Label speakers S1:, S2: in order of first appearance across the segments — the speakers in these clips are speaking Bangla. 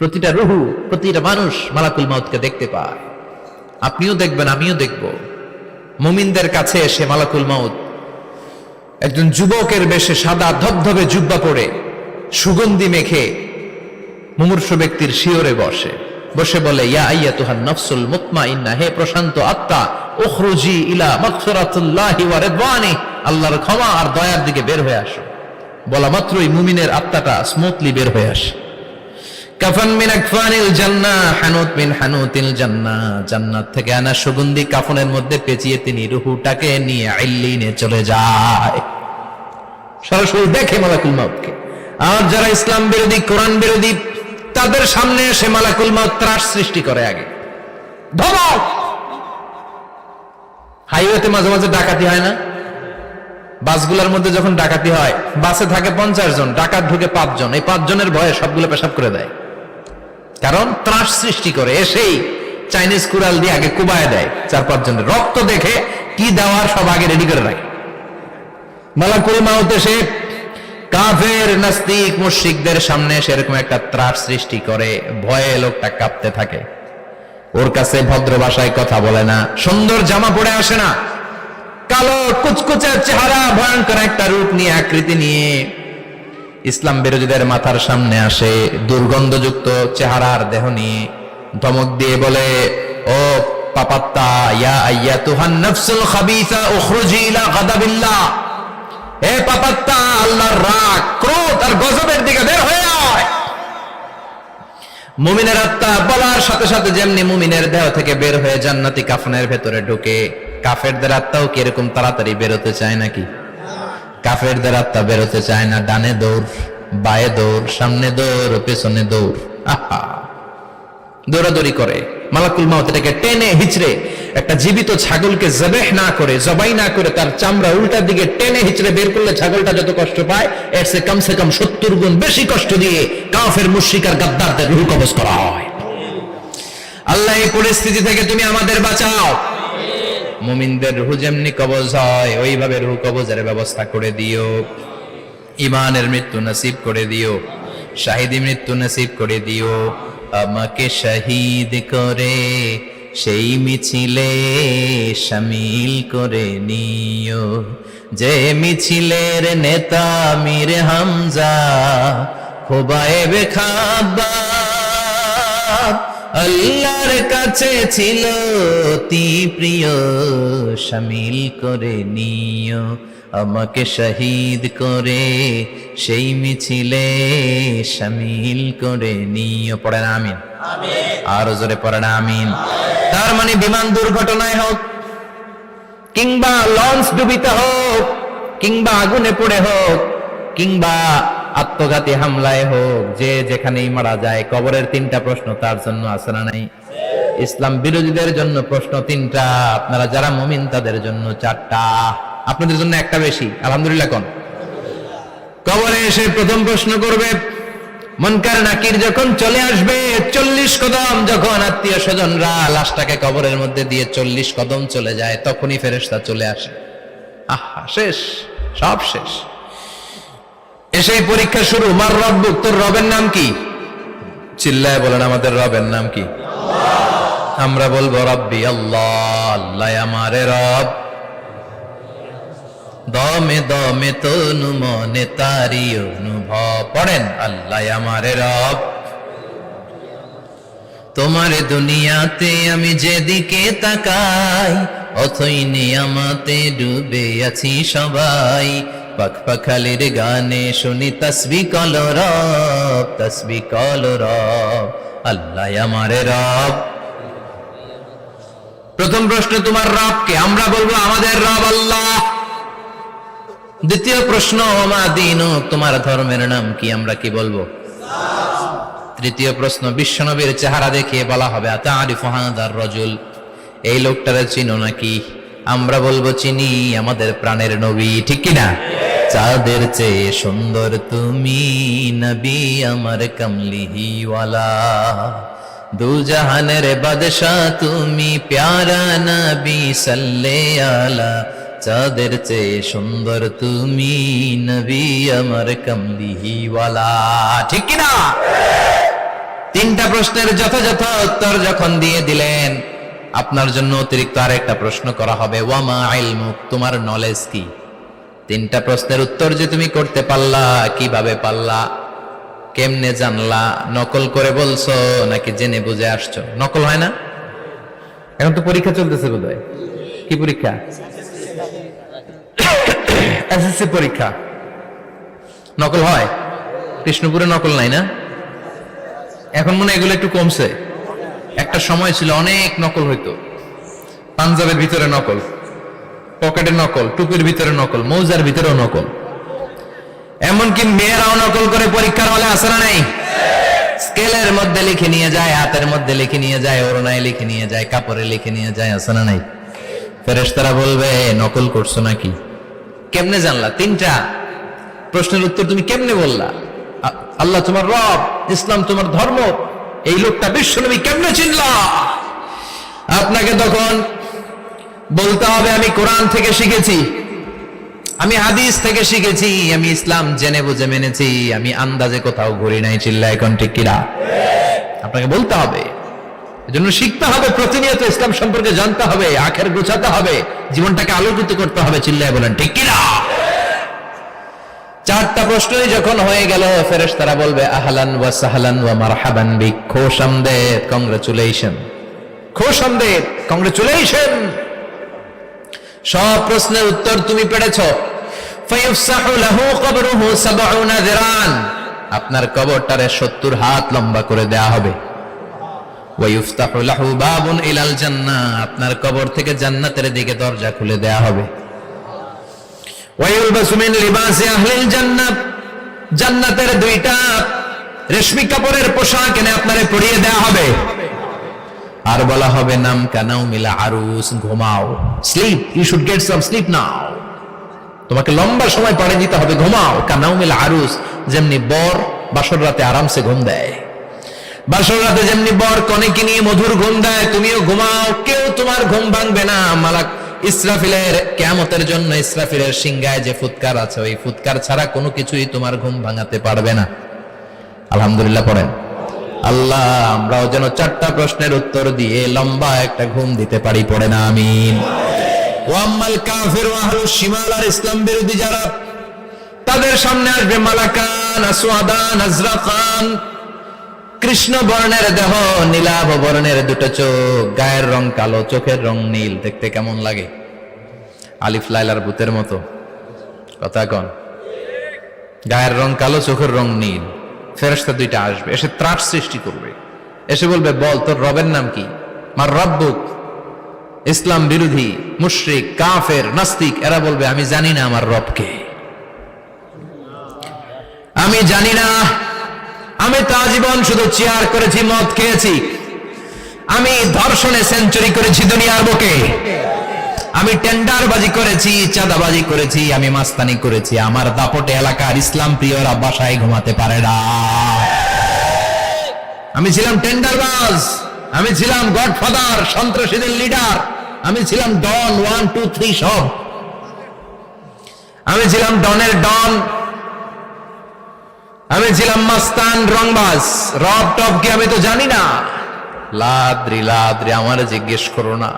S1: প্রতিটা রুহু, প্রতিটা মানুষ মালাকুল মাউতকে দেখতে পায়। আপনিও দেখবেন, আমিও দেখব। মুমিনদের কাছে এসে মালাকুল মাউত একজন যুবকের বেশে সাদা ধবধবে জুব্বা পরে সুগন্ধি মেখে মুমূর্ষু ব্যক্তির শিয়রে বসে বলে, ইয়া আইয়াতুহান নাফসুল মুতমাইন্নাহ, হে প্রশান্ত আত্মা, উখরুজি ইলা মাগফিরাতুল্লাহি ওয়া রিদওয়ানি, আল্লাহর ক্ষমা আর দয়ার দিকে বের হয়ে আসো। বলা মাত্রই মুমিনের আত্মাটা স্মুথলি বের হয়ে আসে। কাফান মিন আকফানিল জান্নাহ, হানুত মিন হানুতিল জান্নাহ, জান্নাত থেকে আনা সুগন্ধি কাফনের মধ্যে পেঁচিয়ে তিনি রূহটাকে নিয়ে ইল্লিনে চলে যায়। সরাসরি দেখে মালাকুল মাউতকে। আর যারা ইসলাম বিরোধী, কোরআন বিরোধী, তাদের সামনে এসে মালাকুল মাউত ত্রাস সৃষ্টি করে। আগে ধমক। হাইওয়েতে মাঝে মাঝে ডাকাতি হয় না? বাসগুলোর মধ্যে যখন ডাকাতি হয়, বাসে থাকে 50 জন, ডাকাত ঢুকে 5 জন। এই 5 জনের ভয়ে সবগুলো পেশাব করে দেয়, কারণ ত্রাস সৃষ্টি করে। এসেই চাইনিজ কুড়াল দিয়ে আগে কুবায় দেয় 4-5 জনের। রক্ত দেখে কি দেওয়ার সব আগে রেডি করে রাখে। মালাকুল মাউত এসে কাফের, নাস্তিক, মুশরিকদের সামনে সেরকম একটা ত্রাস সৃষ্টি করে। ভয়ে লোকটা কাঁপতে থাকে। ওর কাছে ভদ্র ভাষায় কথা বলে না, সুন্দর জামা পরে আসে না, কালো কুচকুচে চেহারা, ভয়ঙ্কর একটা রূপ নিয়ে, আকৃতি নিয়ে ইসলাম বিরোধীদের মাথার সামনে আসে। দুর্গন্ধযুক্ত চেহারার দেহ নিয়ে ধমক দিয়ে বলে, ও পাপাত্তা, ইয়া আইয়াতুহান নাফসুল খাবিসা উখরুজি ইলা গাদাবিল্লাহ, হে পাপাত্তা, আল্লাহর রাগ, ক্রোধ আর গজবের দিকে বের হয়ে আয়। মুমিনের আত্মা বলার সাথে সাথে যেমনি মুমিনের দেহ থেকে বের হয়ে জান্নাতি কাফনের ভেতরে ঢুকে, কাফেরদের আত্মাও কি এরকম তাড়াতাড়ি বেরোতে চায় নাকি? কাফেরদের আত্মা বেরোতে চায় না। ডানে দৌড়, বায়ে দৌড়, সামনে দৌড়, পেছনে দৌড়, আহা, দৌড়াদৌড়ি করে। মালাকুল মাউত এটাকে টেনে হিচড়ে, একটা জীবিত ছাগলকে জবাই না করে তার চামড়া উল্টার দিকে টেনে হিচড়ে বের করলে ছাগলটা যত কষ্ট পায়, এর চেয়ে কমসে কম 70 গুণ বেশি কষ্ট দিয়ে কাফের, মুশরিক আর গাদ্দারদের রূহ কবজ করা হয়। আল্লাহ, এই পরিস্থিতি থেকে তুমি আমাদের বাঁচাও। মুমিনদের রূহ যেমনি কবজ হয়, ওইভাবে রূহ কবজের ব্যবস্থা করে দিও। ঈমানের মৃত্যু নসিব করে দিও, শাহিদি মৃত্যু নসিব করে দিও। আমাকে শহীদ করে সেই মিছিলে শামিল করে নিও, যে মিছিলের নেতা মীর হামজা, খোবায়েবে খাব্বাব, আল্লাহর কাছে ছিল অতি প্রিয়, শামিল করে নিও। আমাকে শহীদ করে সেই মিছিলে শামিল করে নিও। পড়েন আমিন। আরো জোরে পড়েন আমিন। তার মানে বিমান দুর্ঘটনায় হোক, কিংবা লঞ্চ ডুবিতে হোক, কিংবা আগুনে পড়ে হোক, কিংবা আত্মঘাতী হামলায় হোক, যে যেখানেই মারা যায়, কবরের 3টা প্রশ্ন তার জন্য আছে না নাই? ইসলাম বিরোধীদের জন্য প্রশ্ন 3টা, আপনারা যারা মুমিন তাদের জন্য 4টা। আপনাদের জন্য একটা বেশি, আলহামদুলিল্লাহ। কোন কবরে এসে প্রথম প্রশ্ন করবে, মুনকার নাকির যখন চলে আসবে, 40 কদম যখন আত্মীয় স্বজনরা লাশটাকে কবরের মধ্যে দিয়ে 40 কদম চলে যায়, তখনই ফেরেশতা চলে আসে। আহা, শেষ, সব শেষ। এসেই পরীক্ষা শুরু। মার রব্বুক, তোর রবের নাম কি? চিল্লায় বলেন, আমাদের রবের নাম কি? আমরা বলবো রব্বি আল্লাহ, আল্লাহ আমারে রব। দমে দমে তনু মনে তারি অনুভব। পড়েন, আল্লাহ আমারে রব। তোমার দুনিয়াতে আমি যেদিকে তাকাই, অথই নিয়ামতে ডুবে আছি সবাই। পাখপাখালির গানে শুনি তসবিহ কলরব, তসবিহ কলরব, আল্লাহ আমারে রব। প্রথম প্রশ্ন, তোমার রব কে? আমরা বলবো আমাদের রব আল্লাহ। দ্বিতীয় প্রশ্ন, ওমা দীনুক, তোমার ধর্মের নাম কি? আমরা কি বলবো? তৃতীয় প্রশ্ন, বিশ্বনবীর চেহারা দেখিয়ে বলা হবে, আতারিফু হাদার রাজুল, এই লোকটারে চিনো নাকি? আমরা বলবো চিনি, আমাদের প্রাণের নবী, ঠিক কি না? চাঁদের চেয়ে সুন্দর তুমি নবী আমার কামলিওয়ালা, দু জাহানের বাদশা তুমি প্যারা নবী সাল্লে আলা, চাঁদের চেয়ে সুন্দর তুমি নবী আমার কামলিওয়ালা, ঠিক কি না? তিনটা প্রশ্নের যথাযথ উত্তর যখন দিয়ে দিলেন, আপনার জন্য অতিরিক্ত আরেকটা প্রশ্ন করা হবে, ওয়ামা ইলমুক, তোমার নলেজ কি? তিনটা প্রশ্নের উত্তর যে তুমি করতে পারলা, কিভাবে পারলা, কেমনে জানলা? নকল করে বলছো নাকি জেনে বুঝে আসছো? নকল হয় না? এখন তো পরীক্ষা চলতেছে বোধহয়। কি পরীক্ষা? এসএসসি পরীক্ষা। নকল হয়? কৃষ্ণপুরে নকল নাই না? এখন মনে হয় এগুলো একটু কমছে। একটা সময় ছিল অনেক নকল হইতো। পাঞ্জাবের ভিতরে নকল, পকেটে নকল, টুপির ভিতরে নকল, মৌজার ভিতরেও নকল। এমনকি মেয়েরাও নকল করে পরীক্ষার হলে আসে না নাই? স্কেলের মধ্যে লিখে নিয়ে যায়, হাতের মধ্যে লিখে নিয়ে যায়, ওড়নায় লিখে নিয়ে যায়, কাপড়ে লিখে নিয়ে যায়, আসে না নাই? ফেরেশতারা বলবে নকল করছো নাকি? কেমনে জানলা? তিনটা প্রশ্নের উত্তর তুমি কেমনে বললা? আল্লাহ তোমার রব, ইসলাম তোমার ধর্ম, এই লোকটা বিশ্বনবী, কেমনে চিনলা? আপনাকে তখন বলতে হবে আমি কোরআন থেকে শিখেছি, আমি হাদিস থেকে শিখেছি, আমি ইসলাম জেনে বুঝে মেনেছি, আমি আন্দাজে কোথাও ঘুরি নাই। চিল্লায় এখন ঠিক কিনা? আপনাকে বলতে হবে। এজন্য শিখতে হবে, প্রতিনিয়ত ইসলাম সম্পর্কে জানতে হবে, আখের গোছাতে হবে, জীবনটাকে আলোকিত করতে হবে। চিল্লায় বলেন ঠিক কিনা? চারটা প্রশ্নই যখন হয়ে গেল, ফেরেশতারা বলবে আহলান ওয়া সাহলান ওয়া মারহাবান বিক, খোশামদেদ, কংগ্রাচুলেশন, খোশামদেদ, কংগ্রাচুলেশন। সব প্রশ্নের উত্তর তুমি পেরেছো। ফায়ুফসাহু লাহু কবরুহু ৭০ যিরান, আপনার কবরটারে ৭০ হাত লম্বা করে দেয়া হবে। ওয়া ইফতাহু লাহু বাবুন ইলাল জান্নাহ, আপনার কবর থেকে জান্নাতের দিকে দরজা খুলে দেয়া হবে। ওয়া ইউলবাসু মিন লিবাসি আহলিল জান্নাহ, জান্নাতের দুইটা রেশমি কাপড়ের পোশাক এনে আপনারে পরিয়ে দেয়া হবে। আর বলা হবে নাম কানাও মিলা আরুস, ঘুমাও, sleep, you should get some sleep now, তোমাকে লম্বা সময় পড়ে দিতে হবে, ঘুমাও। কানাও মিলা আরুস, যেমনি বর বাসর রাতে আরামসে ঘুম দেয়, বাসর রাতে যেমনি বর কনেকে নিয়ে মধুর ঘুম দেয়, তুমিও ঘুমাও, কেউ তোমার ঘুম ভাঙবে না। মালাক ইসরাফিলের, কিয়ামতের জন্য ইসরাফিলের সিংহায় যে ফুৎকার আছে, ওই ফুৎকার ছাড়া কোনো কিছুই তোমার ঘুম ভাঙাতে পারবে না। আলহামদুলিল্লাহ পড়েন। আল্লাহ আমরাও যেন চারটা প্রশ্নের উত্তর দিয়ে লম্বা একটা ঘুম দিতে পারি, পড়ে না আমিন। ওয়াম্মাল কাফির ওয়া আহলুশ শিমাল, আর ইসলাম বিরোধী যারা, তাদের সামনে আসবে মালাকান আসওয়াদান আজরাকান, কৃষ্ণ বর্ণের দেহ, নীলাভ বর্ণের দুটো চোখ, গায়ের রং কালো, চোখের রং নীল। দেখতে কেমন লাগে? আলিফ লাইলার ভূতের মতো। কথা কন। গায়ের রং কালো, চোখের রং নীল। ফেরেশতা দুইটা আসবে, এসে ত্রাস সৃষ্টি করবে, এসে বলবে বল তোর রবের নাম কি? মার রব্বুক। ইসলাম বিরোধী মুশরিক, কাফের, নাস্তিক এরা বলবে আমি জানি না আমার রবকে, আমি জানি না, আমি তো আজীবন শুধু চেয়ার করেছি, মদ খেয়েছি, আমি ধর্ষণে সেঞ্চুরি করেছি দুনিয়ার বুকে, আমি টেন্ডারবাজি করেছি, চাঁদাবাজি করেছি, আমি মাস্তানি করেছি, আমার দাপটে এলাকার ইসলাম প্রিয়রা বাসায় ঘুমাতে পারে না। আমি ছিলাম টেন্ডারবাজ, আমি ছিলাম গডফাদার, সন্ত্রাসীদের লিডার, আমি ছিলাম ডন 1 2 3 সব, আমি ছিলাম ডনের ডন, আমি ছিলাম মাস্তান, রংবাজ। রব টব কি আমি তো জানি না। লাদ্রি লাদ্রি, আমার জিজ্ঞেস করো না।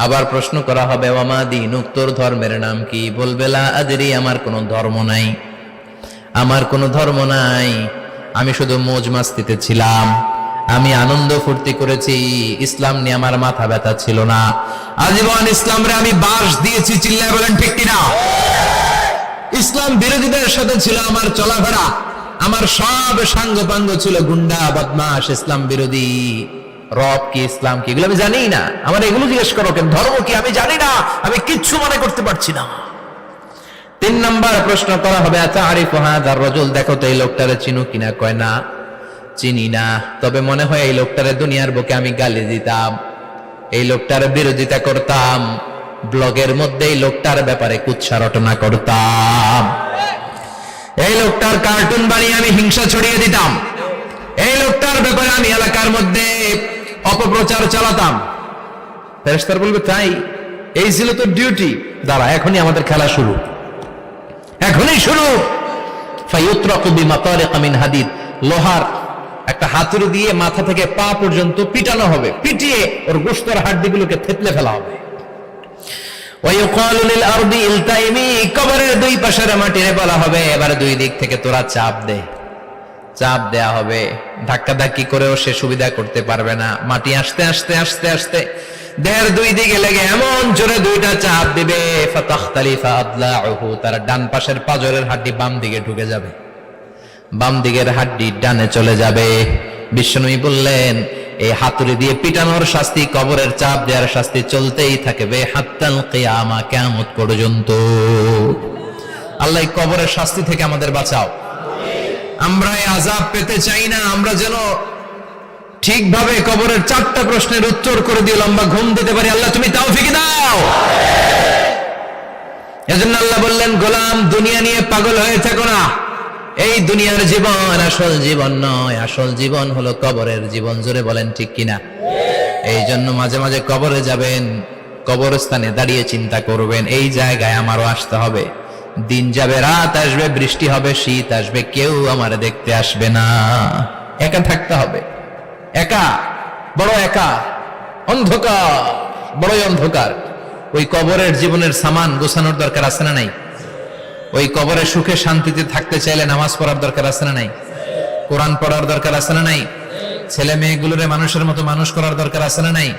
S1: আবার প্রশ্ন করা হবে ওয়ামা দীনুক, তোর ধর্মের নাম কি? বলবে লা আদরি, আমার কোনো ধর্ম নাই, আমার কোনো ধর্ম নাই, আমি শুধু মৌজ মাস্তিতে ছিলাম, আমি আনন্দ ফুর্তি করেছি, ইসলাম নিয়ে আমার মাথা ব্যথা ছিল না, আজীবন ইসলামরে আমি বাস দিয়েছি। চিল্লায় বলেন ঠিক কিনা? ইসলাম বিরোধীদের সাথে ছিল আমার চলাফেরা, আমার সব সাঙ্গপাঙ্গ ছিল গুন্ডা বদমাশ, ইসলাম বিরোধী। রব কি, ইসলাম কি, এগুলো আমি জানি না। আমার এগুলো জিজ্ঞেস করো কেন? ধর্ম কি আমি জানি না, আমি কিচ্ছু মনে করতে পারছি না। 3 নাম্বার প্রশ্ন করা হবে আতারিফু হাযার রাজুল, দেখো তো এই লোকটারে চিনো কিনা? কয় না, চিনি না, তবে মনে হয় এই লোকটারে দুনিয়ার বুকে আমি গালি দিতাম, এই লোকটার বিরোধিতা করতাম, ব্লগের মধ্যে এই লোকটার ব্যাপারে কুৎসা রটনা করতাম, এই লোকটার কার্টুন বানিয়ে আমি হিংসা ছড়িয়ে দিতাম, এই লোকটার ব্যাপারে আমি এলাকার মধ্যে অপপ্রচার চালাতাম। ফেরেশতারা বলবে তাই, এই ছিল তোর ডিউটি, দাঁড়া এখনই আমাদের খেলা শুরু, এখনই শুরু। ফায়ুতরাকু বিমাতারিক মিন হাদিদ, লোহার একটা হাতুড়ি দিয়ে মাথা থেকে পা পর্যন্ত পিটানো হবে, পিটিয়ে ওর গোশতের হাড্ডিগুলোকে থেতলে ফেলা হবে। ওয়ায়ুকালু লিল আরদি ইলতাইমি, কবরের দুই পাশের মাটিরে বলা হবে এবার দুই দিক থেকে তোরা চাপ দে। চাপ দেয়া হবে, ধাক্কা ধাক্কি করেও সে সুবিধা করতে পারবে না। মাটি আস্তে আস্তে আস্তে আস্তে দেহের দুই দিকে লেগে এমন জোরে দুইটা চাপ দিবে, ফাতাখতালিফা আদলাউহু, তার ডান পাশের পাজরের হাড্ডি বাম দিকে ঢুকে যাবে, বাম দিকের হাড্ডি ডানে চলে যাবে। বিশ্বনবী বললেন এই হাতুড়ি দিয়ে পিটানোর শাস্তি, কবরের চাপ দেওয়ার শাস্তি চলতেই থাকবে হাত্তাল কিয়ামা, কিয়ামত পর্যন্ত। আল্লাহ এই কবরের শাস্তি থেকে আমাদের বাঁচাও। আমরা এই আযাব পেতে চাই না, আমরা যেন ঠিকভাবে কবরের 4টা প্রশ্নের উত্তর করে দিয়ে লম্বা ঘুম দিতে পারি। আল্লাহ তুমি তৌফিক দাও। এজন্য আল্লাহ বললেন গোলাম দুনিয়া নিয়ে পাগল হয়ে থেকো না, এই দুনিয়ার জীবন আসল জীবন নয়, আসল জীবন হলো কবরের জীবন। জোরে বলেন ঠিক কিনা? এই জন্য মাঝে মাঝে কবরে যাবেন, কবরস্থানে দাঁড়িয়ে চিন্তা করবেন এই জায়গায় আমারও আসতে হবে। দিন যাবে, রাত আসবে, বৃষ্টি হবে, শীত আসবে, কেউ আমার দেখতে আসবে না, একা থাকতে হবে। একা, বড় একা, অন্ধকার, বড়ই অন্ধকার। ওই কবরের জীবনের সামান গোছানোর দরকার আছে না নাই? ওই কবরে সুখে শান্তিতে থাকতে চাইলে নামাজ পড়ার দরকার আছে না নাই? কোরআন পড়ার দরকার আছে না নাই? ছেলে মেয়েগুলোরে মানুষের মতো মানুষ করার দরকার আছে না নাই?